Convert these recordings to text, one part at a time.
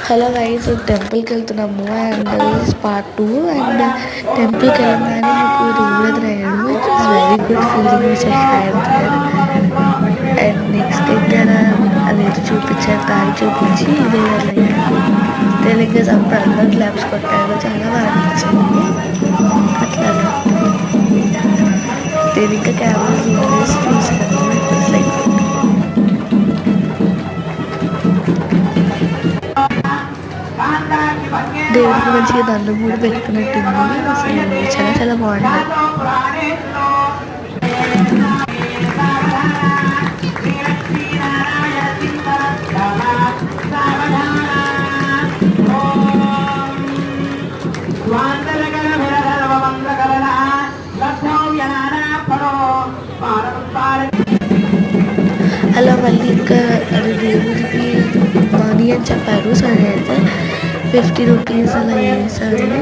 Hello guys, టెంపుల్కి వెళ్తున్నాము and this part 2. And టెంపుల్కి వెళ్ళగానే మీకు రూమ్ ఎదురయ్యాడు. It is very good feeling which I had there. And next ఇంకా అదేదో చూపించారు, దారి చూపించి ఇదే లైక్ తెలుగు అప్పుడు అందరూ క్లాప్స్ కొట్టారు, చాలా బాగా అనిపించింది. అట్లాగా నేను ఇంకా కెమెరా జూమ్ చేసి చూసాను. ఇట్ వాస్ లైక్ దేవుడికి మంచిగా దండం కూడా పెట్టుకున్నట్టుంది. అసలు చాలా చాలా బాగుంది. అలా మళ్ళీ ఇంకా అది దేవుడికి మనీ అని చెప్పారు. సో అయితే 50 రూపీస్ అలా వేసాను.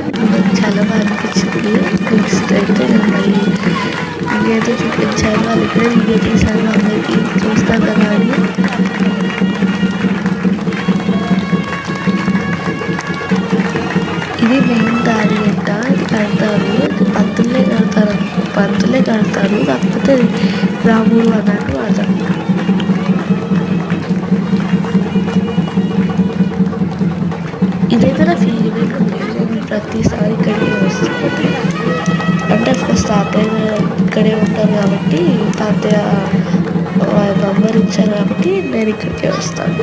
చాలా బాగా అనిపించింది. నెక్స్ట్ అయితే నేను మళ్ళీ వీడియోతో చూపించాను, వాళ్ళు ఇక్కడ వీడియో తీశాను అందరికీ చూస్తాను కదా అని. ఇది మెయిన్ దారి అంట, ఇది కడతారు, ఇది పంతులే కడతారు, కాకపోతే రాముడు అన్నట్టు వాడతారు. ఇదైతే నా ఫీలింగ్ ఉంది. నేను ప్రతిసారి ఇక్కడికి వస్తుంది అంటే ఫస్ట్ తాతయ్య ఇక్కడే ఉంటారు కాబట్టి, తాతయ్య నంబర్ ఇచ్చారు కాబట్టి నేను ఇక్కడికే వస్తాను.